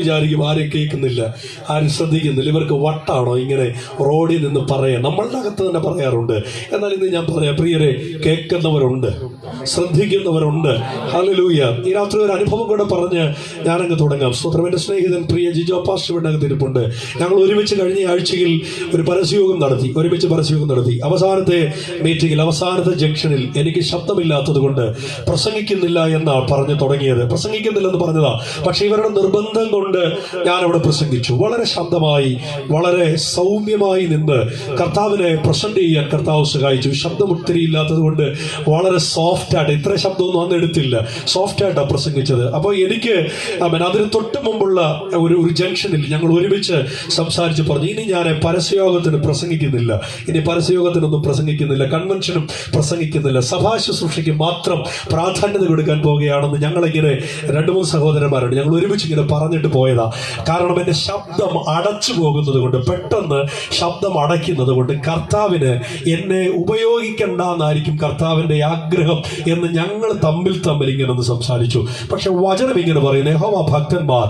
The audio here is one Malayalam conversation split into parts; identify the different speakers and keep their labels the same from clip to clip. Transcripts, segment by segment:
Speaker 1: വിചാരിക്കും ആരും കേൾക്കുന്നില്ല, ആരും ശ്രദ്ധിക്കുന്നില്ല, ഇവർക്ക് വട്ടാണോ ഇങ്ങനെ റോഡിൽ നിന്ന് പറയാൻ. നമ്മളുടെ അകത്ത് തന്നെ പറയാറുണ്ട്. എന്നാൽ ഇന്ന് ഞാൻ പറയാം, പ്രിയരെ, കേൾക്കുന്നവരുണ്ട്, ശ്രദ്ധിക്കുന്നവരുണ്ട്. ഹല്ലേലൂയ. ഈ രാത്രി ഒരു അനുഭവം കൂടെ പറഞ്ഞ് ഞാനങ്ങ് തുടങ്ങാം. സ്തോത്രം. എൻ്റെ സ്നേഹിതൻ പ്രിയ ജിജോ പാസ്റ്റർ വീടിനകത്ത് ഇരിപ്പുണ്ട്. ഞങ്ങൾ ഒരുമിച്ച് കഴിഞ്ഞ ആഴ്ചയിൽ ഒരു പരസ്യയോഗം നടത്തി, അവസാനത്തെ മീറ്റിംഗിൽ, അവസാനത്തെ ജംഗ്ഷനിൽ എനിക്ക് ശബ്ദമില്ലാത്തത് കൊണ്ട് പ്രസംഗിക്കുന്നില്ല എന്നാണ് പറഞ്ഞു തുടങ്ങിയത്. പ്രസംഗിക്കുന്നില്ലെന്ന് പറഞ്ഞതാ, പക്ഷെ ഇവരുടെ നിർബന്ധം കൊണ്ട് ഞാൻ അവിടെ പ്രസംഗിച്ചു. വളരെ ശബ്ദമായി, വളരെ സൗമ്യമായി നിന്ന് കർത്താവിനെ പ്രസന്റ് ചെയ്യാൻ കർത്താവ് സഹായിച്ചു. ശബ്ദം ഒത്തിരി ഇല്ലാത്തത് കൊണ്ട് വളരെ സോഫ്റ്റ് ആയിട്ട്, ഇത്ര ശബ്ദമൊന്നും അന്ന് എടുത്തില്ല, സോഫ്റ്റ് ആയിട്ടാണ് പ്രസംഗിച്ചത്. അപ്പോൾ എനിക്ക് അതിന് തൊട്ട് മുമ്പുള്ള ഒരു ജംഗ്ഷനിൽ ഞങ്ങൾ ഒരുമിച്ച് സംസാരിച്ച് പറഞ്ഞു, ഇനി ഞാൻ പരസ്യയോഗത്തിന് പ്രസംഗിക്കുന്നില്ല, ഇനി പരസ്യയോഗത്തിനൊന്നും പ്രസംഗിക്കുന്നില്ല, കൺവെൻഷനും പ്രസംഗിക്കുന്നില്ല, സഭാ ശുശ്രൂഷയ്ക്ക് മാത്രം പ്രാധാന്യത കൊടുക്കാൻ പോവുകയാണെന്ന് ഞങ്ങളിങ്ങനെ 2-3 സഹോദരന്മാരുണ്ട്, ഞങ്ങൾ ഒരുമിച്ച് ഇങ്ങനെ പറഞ്ഞിട്ട് പോയതാ. കാരണം എന്റെ ശബ്ദം അടച്ചു പോകുന്നത് കൊണ്ട്, പെട്ടെന്ന് ശബ്ദം അടയ്ക്കുന്നത് കൊണ്ട് കർത്താവിന് എന്നെ ഉപയോഗിക്കണ്ട എന്നായിരിക്കും കർത്താവിന്റെ ആഗ്രഹം എന്ന് ഞങ്ങൾ തമ്മിൽ ഇങ്ങനെ ഒന്ന് സംസാരിച്ചു. പക്ഷെ വചനം ഇങ്ങനെ പറയുന്നു, യഹോവ ഭക്തന്മാർ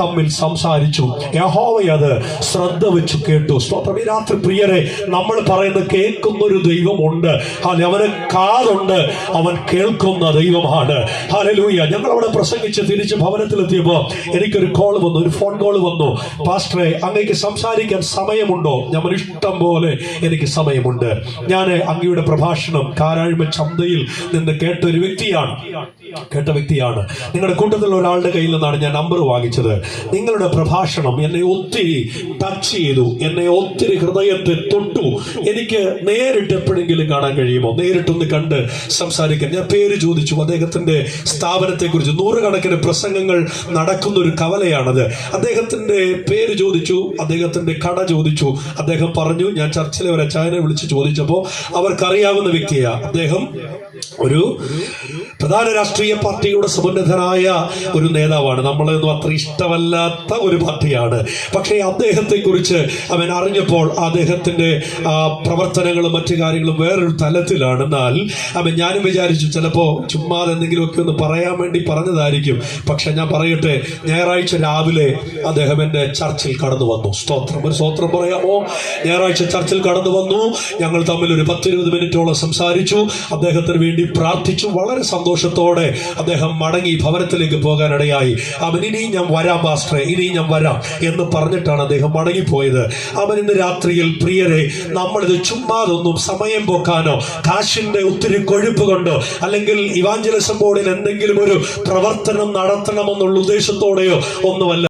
Speaker 1: തമ്മിൽ സംസാരിച്ചു, യഹോവ അത് ശ്രദ്ധ വെച്ച് കേട്ടു. സ്തോത്രം. ഈ രാത്രി പ്രിയരെ, നമ്മൾ പറയുന്നത് കേൾക്കുന്ന ഒരു ദൈവമുണ്ട്. അവന് കാതുണ്ട്, അവൻ കേൾക്കുന്ന ദൈവമാണ്. ഹല്ലേലൂയ. ഞങ്ങൾ അവിടെ പ്രസംഗിച്ച് തിരിച്ച് ഭവനത്തിലെത്തിയപ്പോൾ എനിക്കൊരു കോൾ വന്നു, ഒരു ഫോൺ കോൾ വന്നു. പാസ്റ്ററെ, അങ്ങേക്ക് സംസാരിക്കാൻ സമയമുണ്ടോ? ഞാൻ ഇഷ്ടം പോലെ എനിക്ക് സമയമുണ്ട്. ഞാൻ അങ്ങയുടെ പ്രഭാഷണം കാരാഴ്മ ചന്തയിൽ നിന്ന് കേട്ട വ്യക്തിയാണ്. നിങ്ങളുടെ കൂട്ടത്തിലുള്ള ഒരാളുടെ കയ്യിൽ നിന്നാണ് ഞാൻ നമ്പർ വാങ്ങിച്ചത്. നിങ്ങളുടെ പ്രഭാഷണം എന്നെ ഒത്തിരി ടച്ച് ചെയ്തു, എന്നെ ഒത്തിരി ഹൃദയത്തെ തൊട്ടു. എനിക്ക് നേരിട്ട് എപ്പോഴെങ്കിലും കാണാൻ കഴിയുമോ? നേരിട്ടൊന്ന് കണ്ട് സംസാരിക്കാൻ. ഞാൻ പേര് ചോദിച്ചു. അദ്ദേഹത്തിന്റെ സ്ഥാപനത്തെക്കുറിച്ച് 100 കണക്കിന് പ്രസംഗങ്ങൾ നടക്കുന്ന ഒരു കവലയാണത്. അദ്ദേഹത്തിന്റെ പേര് ചോദിച്ചു, അദ്ദേഹത്തിന്റെ കട ചോദിച്ചു. അദ്ദേഹം പറഞ്ഞു, ഞാൻ ചർച്ചിലെ ഒരു അച്ചായനെ വിളിച്ച് ചോദിച്ചപ്പോൾ അവർക്കറിയാവുന്ന വ്യക്തിയാണ്. അദ്ദേഹം ഒരു പ്രധാന രാഷ്ട്രീയ പാർട്ടിയുടെ സമുന്നതനായ ഒരു നേതാവാണ്. നമ്മളൊന്നും അത്ര ഇഷ്ടമല്ലാത്ത ഒരു പാർട്ടിയാണ്. പക്ഷേ അദ്ദേഹത്തെ കുറിച്ച് അവൻ അറിഞ്ഞപ്പോൾ അദ്ദേഹത്തിന്റെ പ്രവർത്തനങ്ങളും മറ്റു കാര്യങ്ങളും വേറൊരു തലത്തിലാണ്. എന്നാൽ ഞാനും വിചാരിച്ചു ചിലപ്പോൾ ചുമ്മാതെ എന്തെങ്കിലുമൊക്കെ ഒന്ന് പറയാൻ വേണ്ടി പറഞ്ഞതായിരിക്കും. പക്ഷെ ഞാൻ പറയട്ടെ, ഞായറാഴ്ച രാവിലെ അദ്ദേഹം എന്റെ ചർച്ചിൽ കടന്നു വന്നു. ഒരു സ്തോത്രം പറയാമോ? ഞായറാഴ്ച ചർച്ചിൽ കടന്നു വന്നു. ഞങ്ങൾ തമ്മിൽ ഒരു 10-20 മിനിറ്റോളം സംസാരിച്ചു, അദ്ദേഹത്തിന് വേണ്ടി പ്രാർത്ഥിച്ചു. വളരെ സന്തോഷത്തോടെ അദ്ദേഹം മടങ്ങി ഭവനത്തിലേക്ക് പോകാനിടയായി. ഇനിയും ഞാൻ വരാം പാസ്റ്ററെ, ഇനിയും ഞാൻ വരാം എന്ന് പറഞ്ഞിട്ടാണ് അദ്ദേഹം മടങ്ങിപ്പോയത്. ഇന്ന് രാത്രിയിൽ പ്രിയരെ, നമ്മളിത് ചുമ്മാതൊന്നും സമയം പോക്കാനോ കാശിന്റെ ഒത്തിരി കൊഴുപ്പ് കൊണ്ടോ അല്ലെങ്കിൽ ഇവാഞ്ചലിസം ബോർഡിൽ എന്തെങ്കിലും ഒരു പ്രവർത്തനം നടത്തണമെന്നുള്ള ഉദ്ദേശത്തോടെയോ ഒന്നുമല്ല